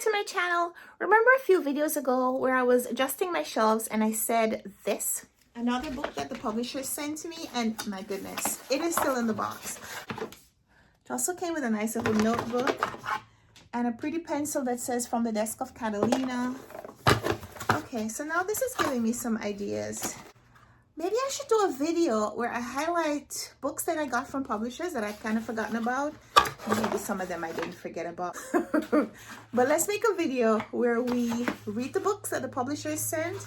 to my channel. Remember a few videos ago where I was adjusting my shelves and I said this? Another book that the publisher sent to me, and my goodness, it is still in the box. It also came with a nice little notebook and a pretty pencil that says "From the Desk of Catalina." Okay, so now this is giving me some ideas. Maybe I should do a video where I highlight books that I got from publishers that I've kind of forgotten about. Maybe some of them I didn't forget about. But let's make a video where we read the books that the publishers sent.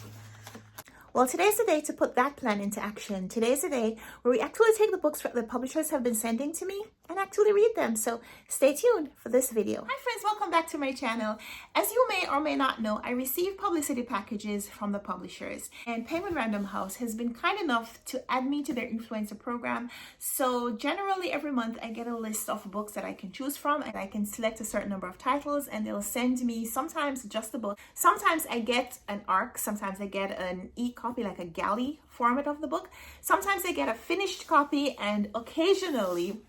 Well, today's the day to put that plan into action. Today's the day where we actually take the books that the publishers have been sending to me and actually read them. So stay tuned for this video. Hi friends, welcome back to my channel. As you may or may not know, I receive publicity packages from the publishers, and Penguin Random House has been kind enough to add me to their influencer program. So generally every month I get a list of books that I can choose from, and I can select a certain number of titles and they'll send me sometimes just the book. Sometimes I get an ARC, sometimes I get an e-copy, like a galley format of the book. Sometimes I get a finished copy, and occasionally,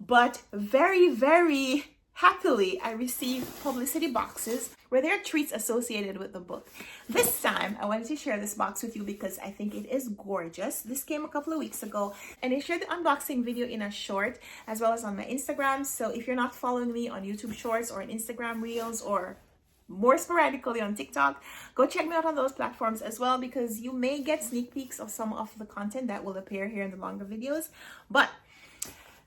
but very happily, I receive publicity boxes where there are treats associated with the book. This time I wanted to share this box with you because I think it is gorgeous. This came a couple of weeks ago, and I shared the unboxing video in a short as well as on my Instagram. So if you're not following me on YouTube Shorts or on Instagram Reels, or more sporadically on TikTok, go check me out on those platforms as well, because you may get sneak peeks of some of the content that will appear here in the longer videos. But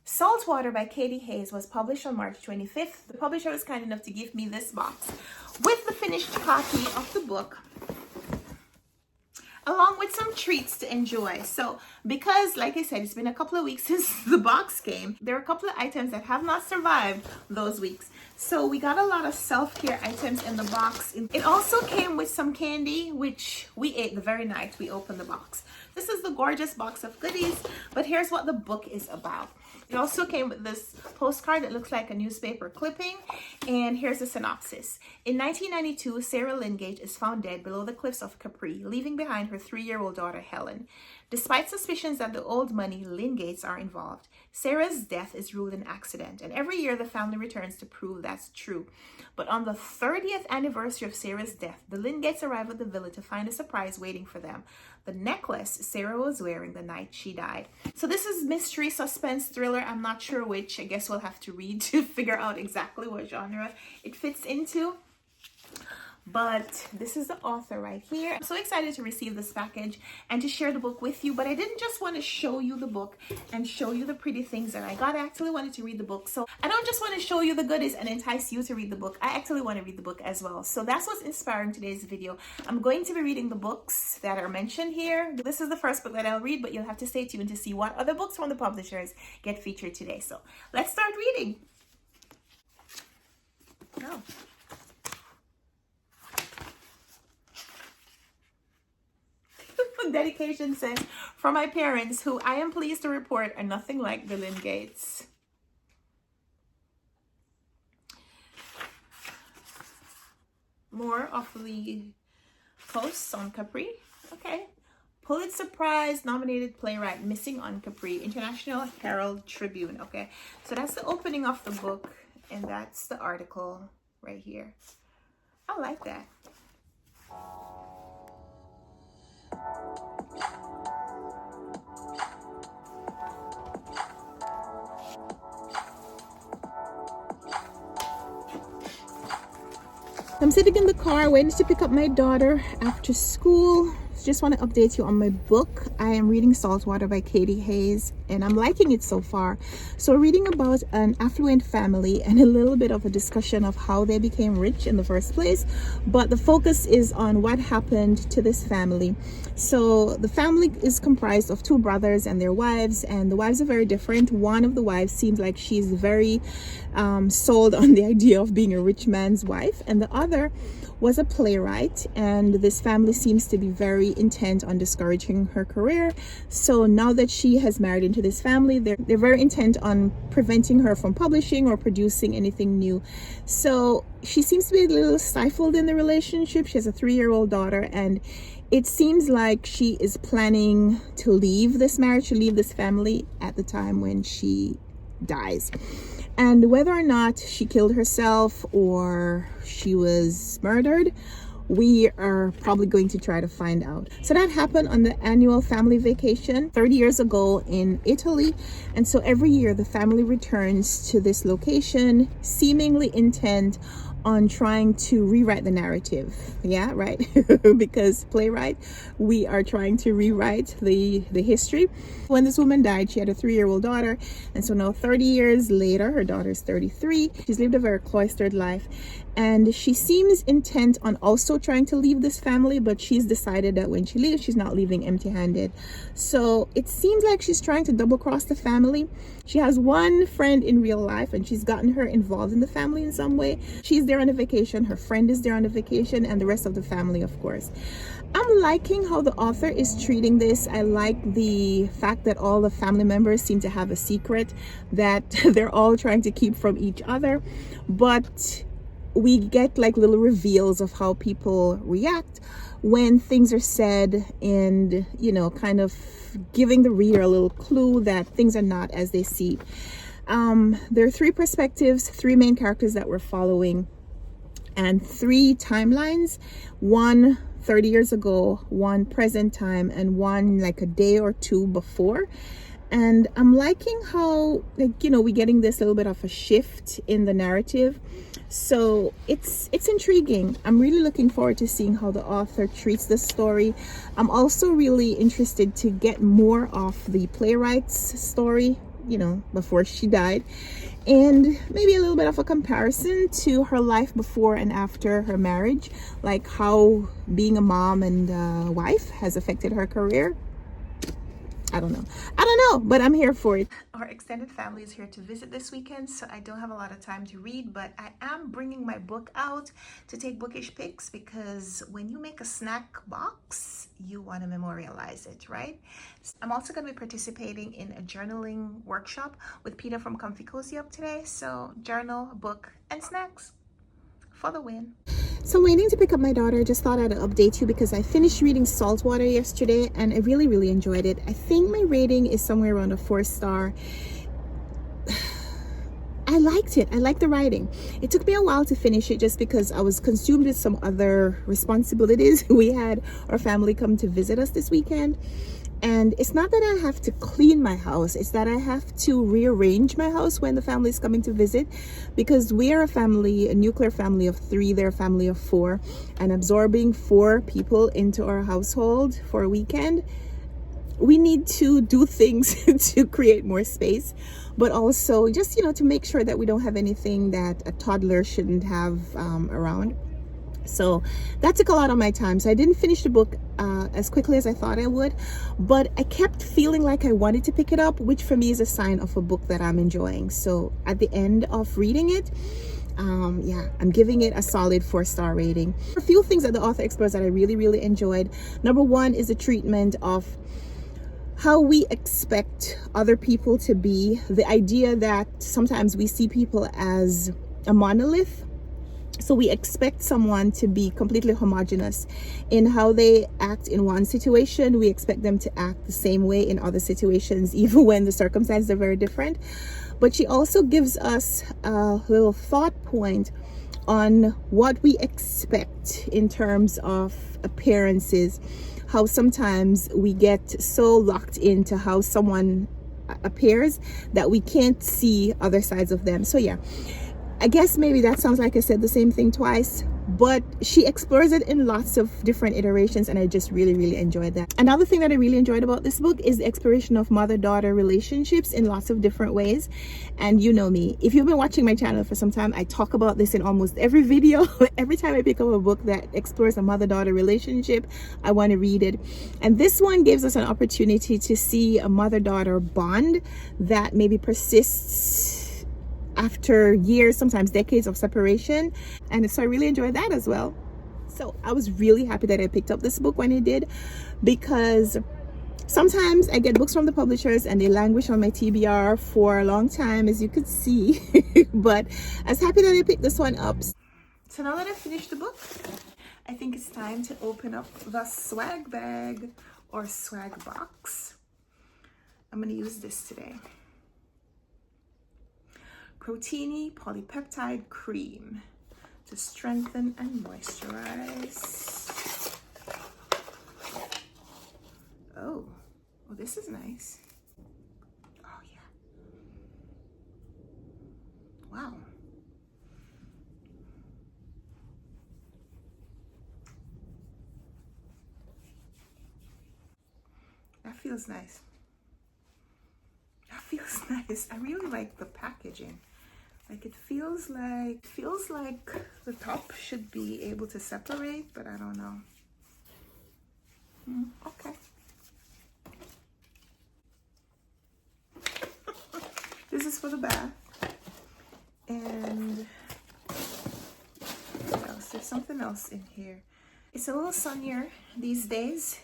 Saltwater by Katie Hayes was published on March 25th. The publisher was kind enough to give me this box with the finished copy of the book, along with some treats to enjoy. So because, like I said, it's been a couple of weeks since the box came, there are a couple of items that have not survived those weeks. So we got a lot of self-care items in the box. It also came with some candy, which we ate the very night we opened the box. This is the gorgeous box of goodies, but here's what the book is about. It also came with this postcard that looks like a newspaper clipping, and here's the synopsis. In 1992, Sarah Lingate is found dead below the cliffs of Capri, leaving behind her 3-year-old daughter, Helen. Despite suspicions that the old money Lingates are involved, Sarah's death is ruled an accident, and every year the family returns to prove that's true. But on the 30th anniversary of Sarah's death, the Lingates arrive at the villa to find a surprise waiting for them: the necklace Sarah was wearing the night she died. So this is mystery, suspense, thriller. I'm not sure which. I guess we'll have to read to figure out exactly what genre it fits into. But this is the author right here. I'm so excited to receive this package and to share the book with you. But I didn't just want to show you the book and show you the pretty things that I got. I actually wanted to read the book. So I don't just want to show you the goodies and entice you to read the book. I actually want to read the book as well. So that's what's inspiring today's video. I'm going to be reading the books that are mentioned here. This is the first book that I'll read, but you'll have to stay tuned to see what other books from the publishers get featured today. So let's start reading. Go. Dedication says, "For my parents, who I am pleased to report are nothing like the Lingates." More of the posts on Capri. Okay. Pulitzer Prize nominated playwright missing on Capri, International Herald Tribune. Okay, so that's the opening of the book, and that's the article right here. I like that. I'm sitting in the car waiting to pick up my daughter after school. Just want to update you on my book. I am reading Saltwater by Katie Hayes, and I'm liking it so far. So reading about an affluent family and a little bit of a discussion of how they became rich in the first place, but the focus is on what happened to this family. So the family is comprised of 2 brothers and their wives, and the wives are very different. One of the wives seems like she's very sold on the idea of being a rich man's wife, and the other was a playwright, and this family seems to be very intent on discouraging her career. So now that she has married into this family, they're very intent on preventing her from publishing or producing anything new. So she seems to be a little stifled in the relationship. She has a 3-year-old daughter, and it seems like she is planning to leave this marriage, to leave this family at the time when she dies. And whether or not she killed herself or she was murdered, we are probably going to try to find out. So that happened on the annual family vacation 30 years ago in Italy. And so every year the family returns to this location, seemingly intent on trying to rewrite the narrative. Yeah, right. Because playwright, we are trying to rewrite the history. When this woman died, she had a 3-year-old daughter, and so now 30 years later, her daughter's 33. She's lived a very cloistered life, and she seems intent on also trying to leave this family, but she's decided that when she leaves, she's not leaving empty-handed. So it seems like she's trying to double cross the family. She has one friend in real life, and she's gotten her involved in the family in some way. She's there on a vacation, her friend is there on a vacation, and the rest of the family, of course. I'm liking how the author is treating this. I like the fact that all the family members seem to have a secret that they're all trying to keep from each other, but we get like little reveals of how people react when things are said, and kind of giving the reader a little clue that things are not as they seem. There are 3 perspectives, 3 main characters that we're following, and 3 timelines. One 30 years ago, one present time, and one like a day or 2 before. And I'm liking how, we're getting this little bit of a shift in the narrative. So it's intriguing. I'm really looking forward to seeing how the author treats the story. I'm also really interested to get more of the playwright's story, before she died, and maybe a little bit of a comparison to her life before and after her marriage, like how being a mom and wife has affected her career. I don't know, but I'm here for it. Our extended family is here to visit this weekend, so I don't have a lot of time to read, but I am bringing my book out to take bookish pics, because when you make a snack box, you want to memorialize it, right? I'm also going to be participating in a journaling workshop with Peter from Comfy Cozy Up today, so journal, book, and snacks for the win. So I'm waiting to pick up my daughter. Just thought I'd update you because I finished reading Saltwater yesterday and I really enjoyed it. I think my rating is somewhere around a 4-star. I liked it. I liked the writing. It took me a while to finish it just because I was consumed with some other responsibilities. We had our family come to visit us this weekend. And it's not that I have to clean my house, it's that I have to rearrange my house when the family is coming to visit, because we are a nuclear family of 3, they're a family of 4, and absorbing 4 people into our household for a weekend, we need to do things to create more space, but also just, to make sure that we don't have anything that a toddler shouldn't have around. So that took a lot of my time. So I didn't finish the book as quickly as I thought I would, but I kept feeling like I wanted to pick it up, which for me is a sign of a book that I'm enjoying. So at the end of reading it, I'm giving it a solid 4-star rating. A few things that the author explores that I really enjoyed. Number 1 is the treatment of how we expect other people to be. The idea that sometimes we see people as a monolith. So we expect someone to be completely homogenous in how they act in one situation. We expect them to act the same way in other situations, even when the circumstances are very different. But she also gives us a little thought point on what we expect in terms of appearances, how sometimes we get so locked into how someone appears that we can't see other sides of them. So yeah, I guess maybe that sounds like I said the same thing twice, but she explores it in lots of different iterations, and I just really enjoyed that. Another thing that I really enjoyed about this book is the exploration of mother-daughter relationships in lots of different ways. And you know me, if you've been watching my channel for some time, I talk about this in almost every video. Every time I pick up a book that explores a mother-daughter relationship, I want to read it. And this one gives us an opportunity to see a mother-daughter bond that maybe persists after years, sometimes decades of separation. And so I really enjoyed that as well. So I was really happy that I picked up this book when I did, because sometimes I get books from the publishers and they languish on my TBR for a long time, as you could see. But I was happy that I picked this one up. So now that I've finished the book, I think it's time to open up the swag bag or swag box. I'm going to use this today. Proteiny Polypeptide Cream to strengthen and moisturize. Oh, this is nice. Oh yeah. Wow. That feels nice. That feels nice. I really like the packaging. Like it feels like the top should be able to separate, but I don't know. Okay. This is for the bath. And what else? There's something else in here. It's a little sunnier these days,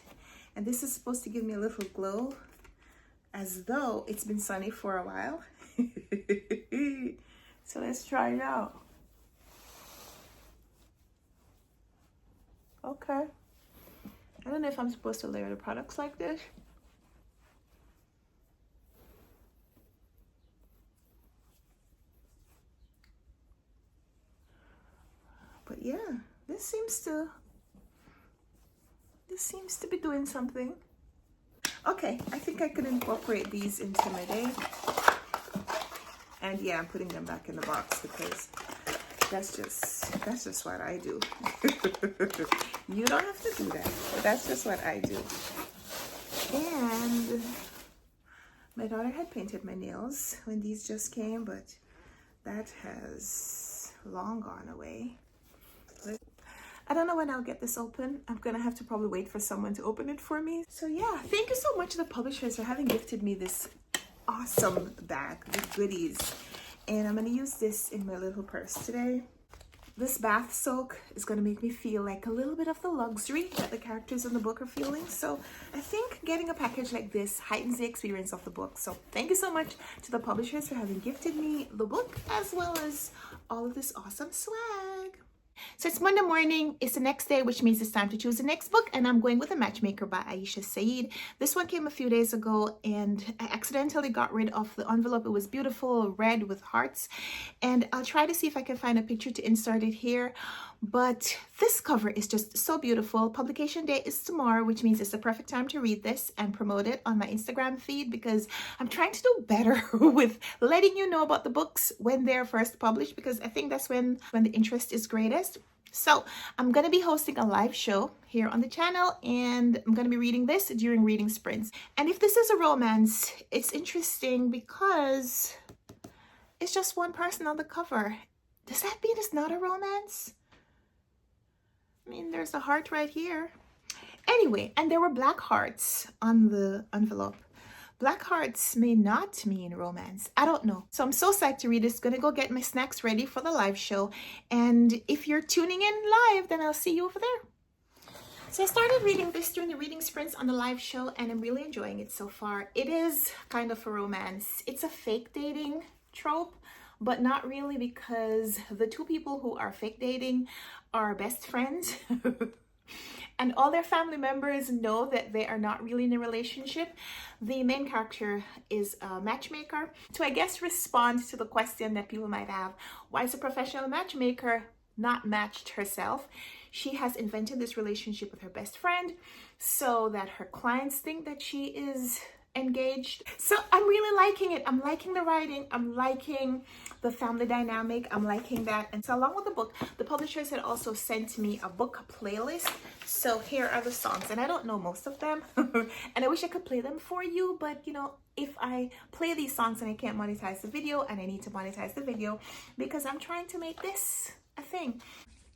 and this is supposed to give me a little glow, as though it's been sunny for a while. So let's try it out. Okay. I don't know if I'm supposed to layer the products like this. But yeah, this seems to be doing something. Okay, I think I could incorporate these into my day. And yeah, I'm putting them back in the box because that's just what I do. You don't have to do that, but that's just what I do. And my daughter had painted my nails when these just came, but that has long gone away. But I don't know when I'll get this open. I'm gonna have to probably wait for someone to open it for me. So yeah, thank you so much to the publishers for having gifted me this awesome bag with goodies, and I'm gonna use this in my little purse today. This bath soak is gonna make me feel like a little bit of the luxury that the characters in the book are feeling. So I think getting a package like this heightens the experience of the book. So thank you so much to the publishers for having gifted me the book as well as all of this awesome swag. So it's Monday morning, it's the next day, which means it's time to choose the next book, and I'm going with A Matchmaker by Aisha Saeed. This one came a few days ago, and I accidentally got rid of the envelope. It was beautiful, red with hearts, and I'll try to see if I can find a picture to insert it here. But this cover is just so beautiful. Publication date is tomorrow, which means it's the perfect time to read this and promote it on my Instagram feed, because I'm trying to do better with letting you know about the books when they're first published, because I think that's when the interest is greatest. So I'm going to be hosting a live show here on the channel, and I'm going to be reading this during reading sprints. And if this is a romance, it's interesting because it's just one person on the cover. Does that mean it's not a romance? I mean, there's a heart right here. Anyway, and there were black hearts on the envelope. Black hearts may not mean romance. I don't know. So I'm so psyched to read this. Gonna go get my snacks ready for the live show. And if you're tuning in live, then I'll see you over there. So I started reading this during the reading sprints on the live show, and I'm really enjoying it so far. It is kind of a romance. It's a fake dating trope, but not really, because the two people who are fake dating are best friends. And all their family members know that they are not really in a relationship. The main character is a matchmaker. To, I guess, respond to the question that people might have, why is a professional matchmaker not matched herself? She has invented this relationship with her best friend so that her clients think that she is engaged. So I'm really liking it. I'm liking the writing. I'm liking the family dynamic. I'm liking that. And so along with the book, the publishers had also sent me a book playlist. So here are the songs, and I don't know most of them. And I wish I could play them for you, but you know, if I play these songs and I can't monetize the video, and I need to monetize the video because I'm trying to make this a thing.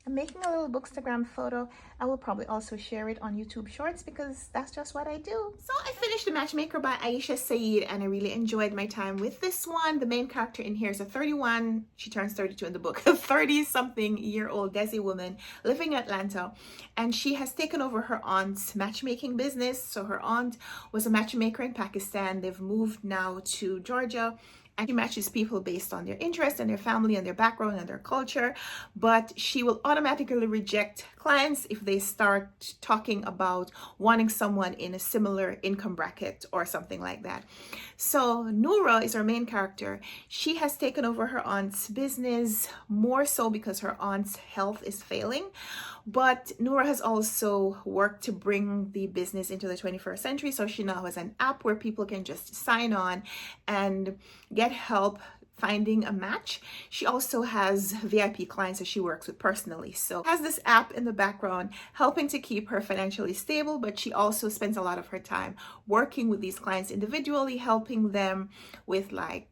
I'm making a little bookstagram photo. I will probably also share it on YouTube Shorts because that's just what I do. So I finished The Matchmaker by Aisha Saeed, and I really enjoyed my time with this one. The main character in here is a 31, she turns 32 in the book, a 30-something-year-old Desi woman living in Atlanta, and she has taken over her aunt's matchmaking business. So her aunt was a matchmaker in Pakistan. They've moved now to Georgia, and she matches people based on their interest and their family and their background and their culture, but she will automatically reject clients if they start talking about wanting someone in a similar income bracket or something like that. So Noura is our main character. She has taken over her aunt's business, more so because her aunt's health is failing. But Noura has also worked to bring the business into the 21st century. So she now has an app where people can just sign on and get help finding a match. She also has VIP clients that she works with personally. So has this app in the background helping to keep her financially stable, but she also spends a lot of her time working with these clients individually, helping them with like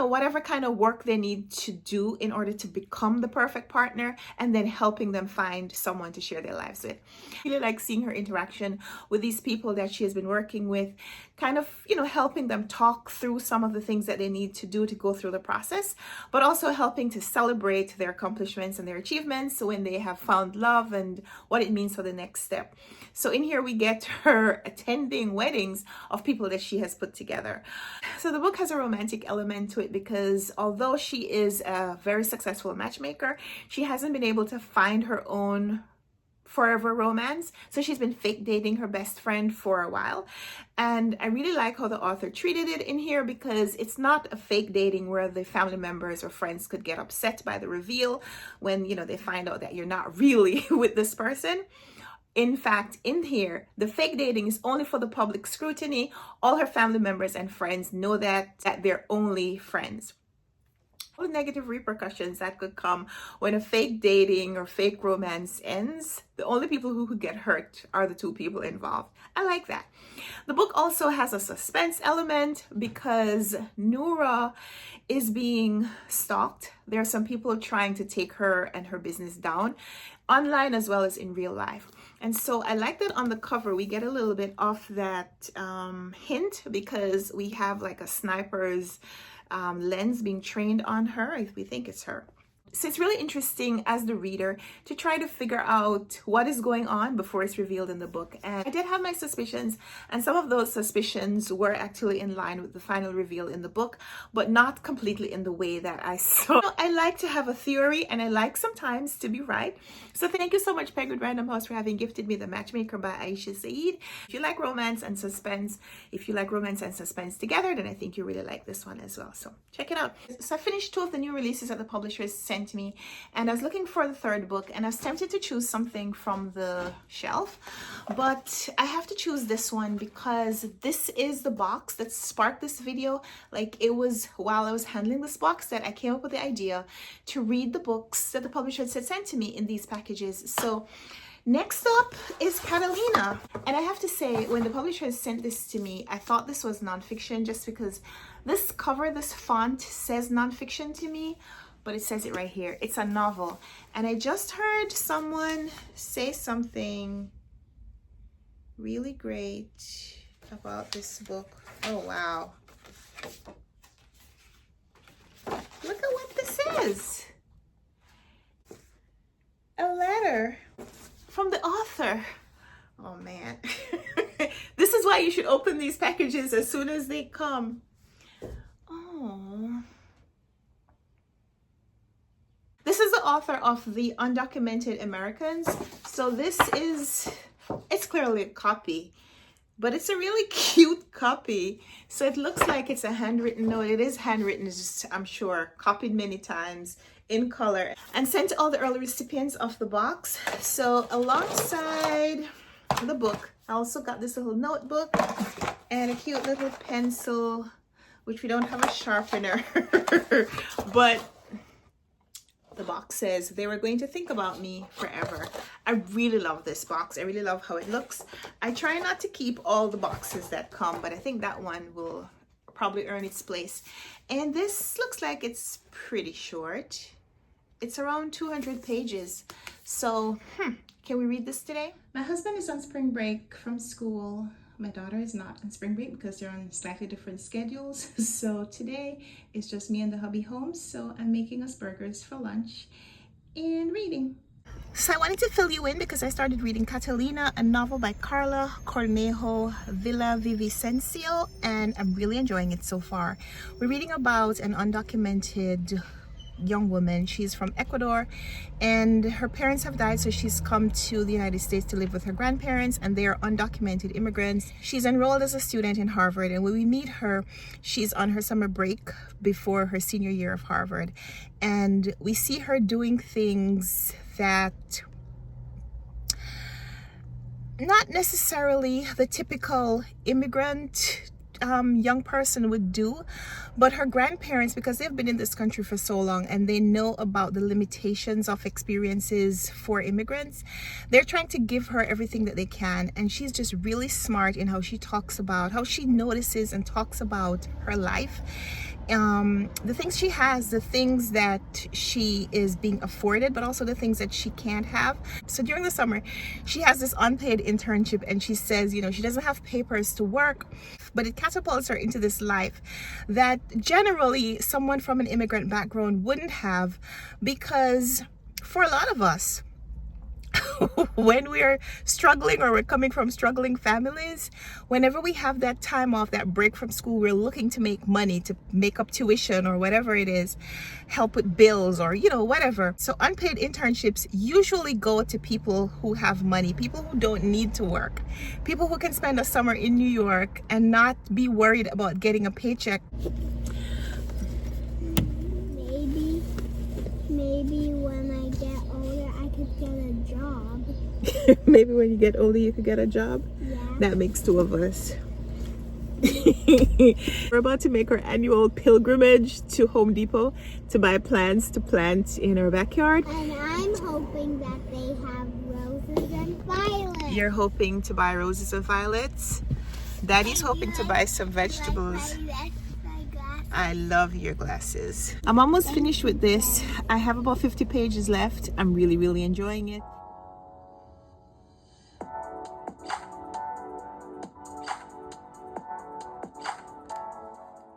whatever kind of work they need to do in order to become the perfect partner, and then helping them find someone to share their lives with. I really like seeing her interaction with these people that she has been working with, kind of, helping them talk through some of the things that they need to do to go through the process, but also helping to celebrate their accomplishments and their achievements when they have found love and what it means for the next step. So in here we get her attending weddings of people that she has put together. So the book has a romantic element to it because although she is a very successful matchmaker, she hasn't been able to find her own forever romance. So she's been fake dating her best friend for a while. And I really like how the author treated it in here because it's not a fake dating where the family members or friends could get upset by the reveal when, they find out that you're not really with this person. In fact, in here, the fake dating is only for the public scrutiny. All her family members and friends know that they're only friends. All the negative repercussions that could come when a fake dating or fake romance ends, the only people who could get hurt are the two people involved. I like that. The book also has a suspense element because Noura is being stalked. There are some people trying to take her and her business down, online as well as in real life. And so I like that on the cover we get a little bit of that hint, because we have like a sniper's lens being trained on her. We think it's her. So it's really interesting as the reader to try to figure out what is going on before it's revealed in the book. And I did have my suspicions, and some of those suspicions were actually in line with the final reveal in the book, but not completely in the way that I saw. I like to have a theory, and I like sometimes to be right. So thank you so much, Penguin Random House, for having gifted me The Matchmaker by Aisha Saeed. If you like romance and suspense, together, then I think you really like this one as well. So check it out. So I finished 2 of the new releases that the publishers sent to me, and I was looking for the 3rd book, and I was tempted to choose something from the shelf, but I have to choose this one because this is the box that sparked this video. Like, it was while I was handling this box that I came up with the idea to read the books that the publishers had sent to me in these packages. So next up is Catalina, and I have to say, when the publishers sent this to me, I thought this was nonfiction just because this cover, this font says nonfiction to me, but it says it right here. It's a novel. And I just heard someone say something really great about this book. Oh, wow. Look at what this is. A letter from the author. Oh, man. This is why you should open these packages as soon as they come. Oh. This is the author of The Undocumented Americans. So it's clearly a copy, but it's a really cute copy. So it looks like it's a handwritten note. It is handwritten, it's just, I'm sure, copied many times in color and sent to all the early recipients of the box. So alongside the book, I also got this little notebook and a cute little pencil, which we don't have a sharpener, but the box says they were going to think about me forever. I really love this box. I really love how it looks. I try not to keep all the boxes that come, but I think that one will probably earn its place. And this looks like it's pretty short. It's around 200 pages. So, can we read this today? My husband is on spring break from school. My daughter is not on spring break because they're on slightly different schedules. So today it's just me and the hubby home. So I'm making us burgers for lunch and reading. So I wanted to fill you in because I started reading Catalina, a novel by Carla Cornejo Villavicencio, and I'm really enjoying it so far. We're reading about an undocumented young woman. She's from Ecuador and her parents have died, so she's come to the United States to live with her grandparents, and they are undocumented immigrants. She's enrolled as a student in Harvard, and when we meet her, she's on her summer break before her senior year of Harvard, and we see her doing things that not necessarily the typical immigrant young person would do, but her grandparents, because they've been in this country for so long and they know about the limitations of experiences for immigrants, they're trying to give her everything that they can. And she's just really smart in how she talks about, how she notices and talks about her life, the things she has, the things that she is being afforded, but also the things that she can't have. So during the summer, she has this unpaid internship, and she says, you know, she doesn't have papers to work, but it catapults her into this life that generally someone from an immigrant background wouldn't have, because for a lot of us, when we're struggling or we're coming from struggling families, whenever we have that time off, that break from school, we're looking to make money to make up tuition or whatever it is, help with bills or, you know, whatever. So unpaid internships usually go to people who have money, people who don't need to work, people who can spend a summer in New York and not be worried about getting a paycheck. Maybe when I get older, I could get a job. Maybe when you get older, you could get a job? Yeah. That makes two of us. We're about to make our annual pilgrimage to Home Depot to buy plants to plant in our backyard. And I'm hoping that they have roses and violets. You're hoping to buy roses and violets? Daddy's hoping to buy some vegetables. I love your glasses. I'm almost finished with this. I have about 50 pages left. I'm really enjoying it.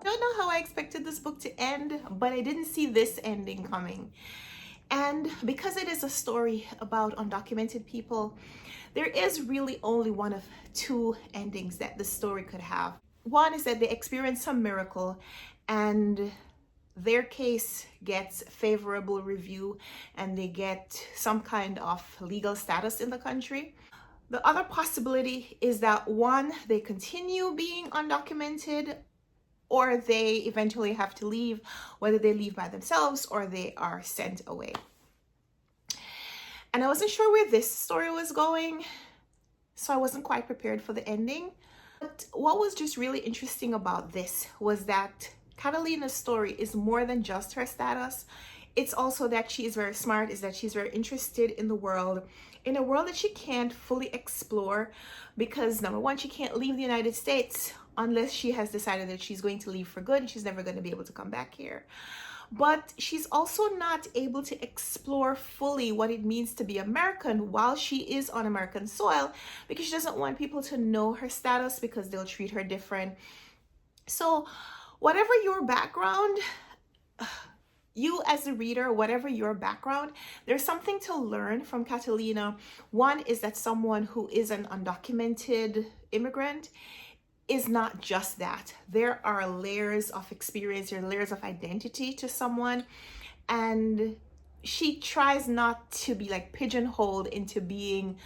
Don't know how I expected this book to end, but I didn't see this ending coming. And because it is a story about undocumented people, there is really only one of two endings that the story could have. One is that they experience some miracle and their case gets favorable review and they get some kind of legal status in the country. The other possibility is that one, they continue being undocumented, or they eventually have to leave, whether they leave by themselves or they are sent away. And I wasn't sure where this story was going, so I wasn't quite prepared for the ending. But what was just really interesting about this was that Catalina's story is more than just her status. It's also that she is very smart, is that she's very interested in the world, in a world that she can't fully explore because, number one, she can't leave the United States unless she has decided that she's going to leave for good and she's never going to be able to come back here. But she's also not able to explore fully what it means to be American while she is on American soil, because she doesn't want people to know her status because they'll treat her different. So whatever your background, you as a reader, whatever your background, there's something to learn from Catalina. One is that someone who is an undocumented immigrant is not just that. There are layers of experience, there are layers of identity to someone, and she tries not to be like pigeonholed into being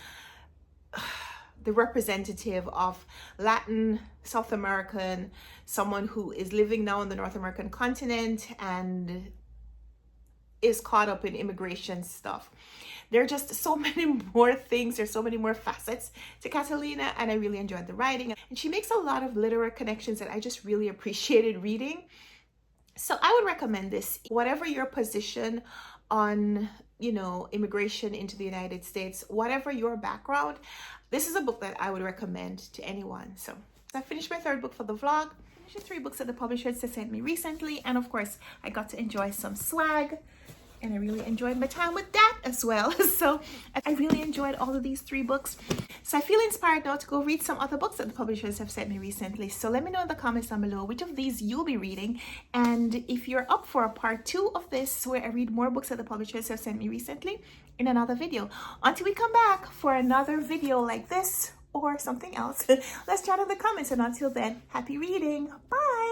the representative of Latin, South American, someone who is living now on the North American continent and is caught up in immigration stuff. There are just so many more things, there's so many more facets to Catalina, and I really enjoyed the writing. And she makes a lot of literary connections that I just really appreciated reading. So I would recommend this. Whatever your position on, you know, immigration into the United States, whatever your background, this is a book that I would recommend to anyone. So I finished my third book for the vlog. I finished 3 books that the publisher sent me recently, and of course I got to enjoy some swag. and I really enjoyed my time with that as well. So I really enjoyed all of these 3 books. So I feel inspired now to go read some other books that the publishers have sent me recently. So let me know in the comments down below which of these you'll be reading, and if you're up for a part 2 of this where I read more books that the publishers have sent me recently in another video. Until we come back for another video like this or something else, let's chat in the comments, and until then, happy reading. Bye.